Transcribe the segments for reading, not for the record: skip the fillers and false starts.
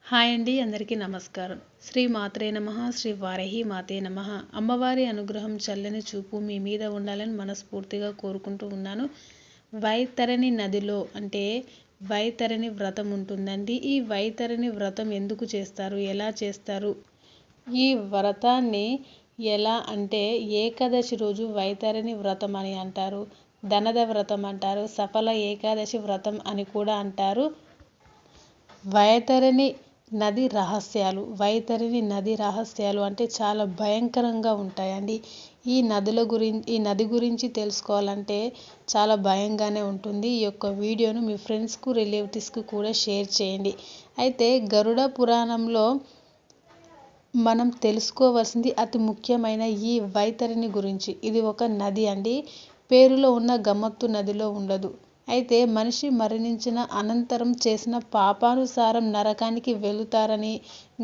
Hi అండి, అందరికీ నమస్కారం. శ్రీ మాత్రే నమః, శ్రీ వారాహి మాతే నమః. అమ్మవారి అనుగ్రహం, చల్లని చూపు మీ మీద ఉండాలని మనస్ఫూర్తిగా కోరుకుంటూ ఉన్నాను. వైతరణి నదిలో అంటే వైతరణి వ్రతం ఉంటుందండి. ఈ వైతరణి వ్రతం ఎందుకు చేస్తారు, ఎలా చేస్తారు? ఈ వ్రతాన్ని ఎలా అంటే ఏకాదశి రోజు వైతరణి వ్రతం అని అంటారు, ధనద వ్రతం అంటారు, సఫల ఏకాదశి వ్రతం అని కూడా అంటారు. వైతరణి నది రహస్యాలు అంటే చాలా భయంకరంగా ఉంటాయండి. ఈ నది గురించి తెలుసుకోవాలంటే చాలా భయంగానే ఉంటుంది. ఈ యొక్క వీడియోను మీ ఫ్రెండ్స్కు, రిలేటివ్స్కి కూడా షేర్ చేయండి. అయితే గరుడ పురాణంలో మనం తెలుసుకోవాల్సింది అతి ముఖ్యమైన ఈ వైతరణి గురించి. ఇది ఒక నది అండి. పేరులో ఉన్న గమ్మత్తు నదిలో ఉండదు. అయితే మనిషి మరణించిన అనంతరం చేసిన పాపానుసారం నరకానికి వెళుతారని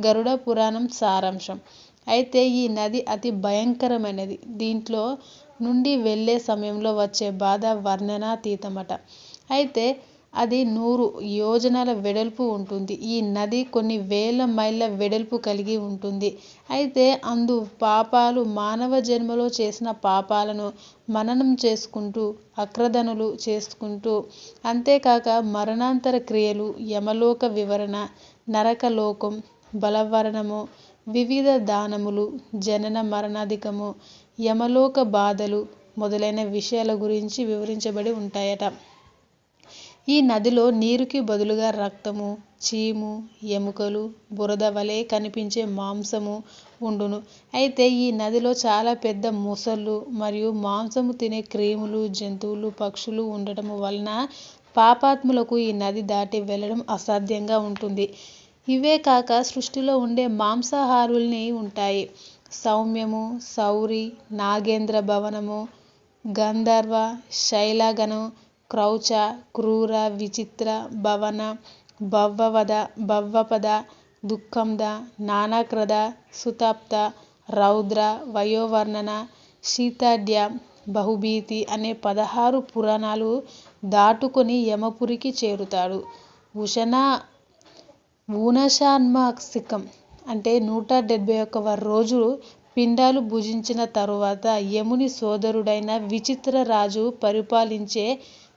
గరుడ పురాణం సారాంశం. అయితే ఈ నది అతి భయంకరమైనది. దీంట్లో నుండి వెళ్ళే సమయంలో వచ్చే బాధ వర్ణనాతీతమట. అయితే అది 100 యోజనాల వెడల్పు ఉంటుంది. ఈ నది కొన్ని వేల మైళ్ళ వెడల్పు కలిగి ఉంటుంది. అయితే పాపాలు మానవ జన్మలో చేసిన పాపాలను మననం చేసుకుంటూ, అక్రదనులు చేసుకుంటూ, అంతేకాక మరణాంతర క్రియలు, యమలోక వివరణ, నరకలోకం, బలవర్ణము, వివిధ దానములు, జనన మరణాధికము, యమలోక బాధలు మొదలైన విషయాల గురించి వివరించబడి ఉంటాయట. ఈ నదిలో నీరుకి బదులుగా రక్తము, చీము, ఎముకలు, బురద వలె కనిపించే మాంసము ఉండును. అయితే ఈ నదిలో చాలా పెద్ద మొసళ్ళు మరియు మాంసము తినే క్రిములు, జంతువులు, పక్షులు ఉండటం వలన పాపాత్ములకు ఈ నది దాటి వెళ్ళడం అసాధ్యంగా ఉంటుంది. ఇవే కాక సృష్టిలో ఉండే మాంసాహారుల్ని ఉంటాయి. సౌమ్యము, సౌరి, నాగేంద్ర భవనము, గంధర్వ, శైలగను, క్రౌచ, క్రూర, విచిత్ర, భవన, భవ్వపద, దుఃఖంద, నానాక్రద, సుతప్త, రౌద్ర, వయోవర్ణన, శీతాఢ్య, బహుభీతి అనే 16 పురాణాలు దాటుకొని యమపురికి చేరుతాడు. ఊనషాన్మాసికం అంటే 171వ రోజు పిండాలు భుజించిన తరువాత యముని సోదరుడైన విచిత్ర రాజు పరిపాలించే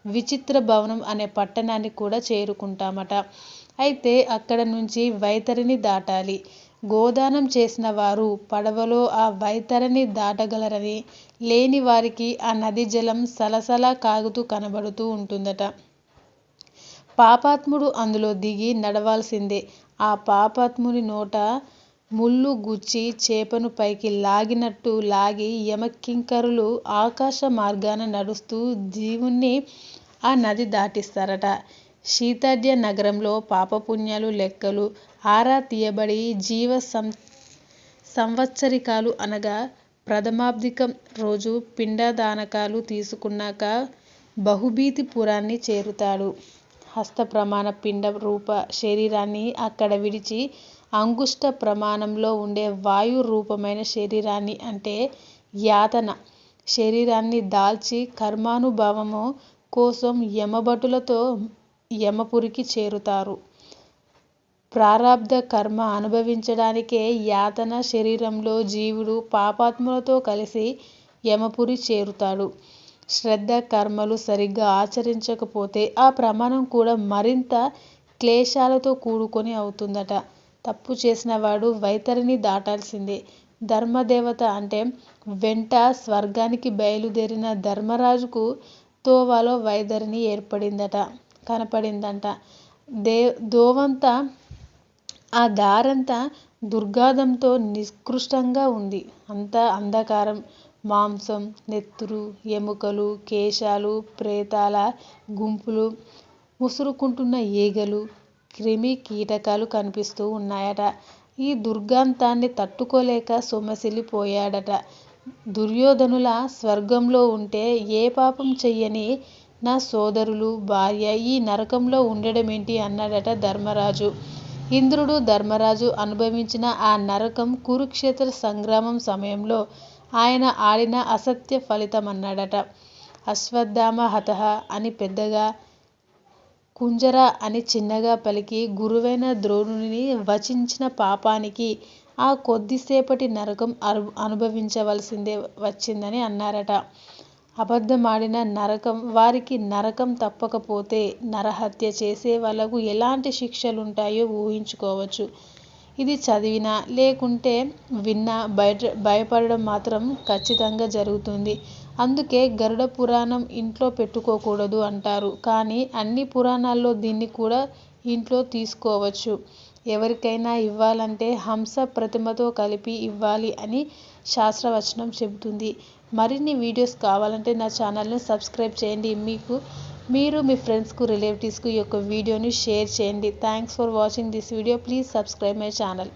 విచిత్ర భవనం అనే పట్టణాన్ని కూడా చేరుకుంటామట. అయితే అక్కడ నుంచి వైతరిని దాటాలి. గోదానం చేసిన వారు పడవలో ఆ వైతరిని దాటగలరని, లేని వారికి ఆ నది జలం సలసలా కాగుతూ కనబడుతూ ఉంటుందట. పాపాత్ముడు అందులో దిగి నడవాల్సిందే. ఆ పాపాత్ముని నోట ముళ్ళు గుచ్చి చేపను పైకి లాగినట్టు లాగి యమకింకరులు ఆకాశ మార్గాన నడుస్తూ జీవుణ్ణి ఆ నది దాటిస్తారట. శీతాఢ్య నగరంలో పాపపుణ్యాలు లెక్కలు ఆరా తీయబడి సంవత్సరికాలు అనగా ప్రథమాబ్దికం రోజు పిండదానకాలు తీసుకున్నాక బహుభీతి పురాన్ని చేరుతాడు. హస్త ప్రమాణ పిండ రూప శరీరాన్ని అక్కడ విడిచి అంగుష్ట ప్రమాణంలో ఉండే వాయు రూపమైన శరీరాన్ని అంటే యాతన శరీరాన్ని దాల్చి కర్మానుభవము కోసం యమభటులతో యమపురికి చేరుతారు. ప్రారబ్ధ కర్మ అనుభవించడానికే యాతన శరీరంలో జీవుడు పాపాత్ములతో కలిసి యమపురి చేరుతాడు. శ్రద్ధ కర్మలు సరిగ్గా ఆచరించకపోతే ఆ ప్రమాణం కూడా మరింత క్లేశాలతో కూడుకొని అవుతుందట. తప్పు చేసిన వాడు వైతరిని దాటాల్సిందే. ధర్మదేవత అంటే వెంట స్వర్గానికి బయలుదేరిన ధర్మరాజుకు తోవలో వైతరిని కనపడిందంట. దోవంతా ఆ దారంతా దుర్గంధంతో నికృష్టంగా ఉంది. అంతా అంధకారం, మాంసం, నెత్తురు, ఎముకలు, కేశాలు, ప్రేతాల గుంపులు, ముసురుకుంటున్న ఈగలు, క్రిమి కీటకాలు కనిపిస్తూ ఉన్నాయట. ఈ దుర్గంధాన్ని తట్టుకోలేక సొమ్మసిల్లిపోయాడట. దుర్యోధనుల స్వర్గంలో ఉంటే ఏ పాపం చెయ్యని నా సోదరులు, భార్య ఈ నరకంలో ఉండడమేంటి అన్నాడట ధర్మరాజు. ఇంద్రుడు, ధర్మరాజు అనుభవించిన ఆ నరకం కురుక్షేత్ర సంగ్రామం సమయంలో ఆయన ఆడిన అసత్య ఫలితమన్నాడట. అశ్వత్థామ హతః అని పెద్దగా కుంజర అని చిన్నగా పలికి గురువైన ద్రోణుని వచించిన పాపానికి ఆ కొద్దిసేపటి నరకం అనుభవించవలసిందే వచ్చిందని అన్నారట. అబద్ధమాడిన నరకం వారికి నరకం తప్పకపోతే నరహత్య చేసే వాళ్లకు ఎలాంటి శిక్షలుంటాయో ఊహించుకోవచ్చు. ఇది చదివినా లేకుంటే విన్నా భయపడడం మాత్రం ఖచ్చితంగా జరుగుతుంది. అందుకే గరుడ పురాణం ఇంట్లో పెట్టుకోకూడదు అంటారు. కానీ అన్ని పురాణాల్లో దీన్ని కూడా ఇంట్లో తీసుకోవచ్చు. ఎవరికైనా ఇవ్వాలంటే హంస ప్రతిమతో కలిపి ఇవ్వాలి అని శాస్త్రవచనం చెబుతుంది. మరిన్ని వీడియోస్ కావాలంటే నా ఛానల్ని సబ్స్క్రైబ్ చేయండి. మీరు మీ ఫ్రెండ్స్కు రిలేటివ్స్కు ఈ యొక్క వీడియోని షేర్ చేయండి. Thanks for watching this video. Please subscribe my channel.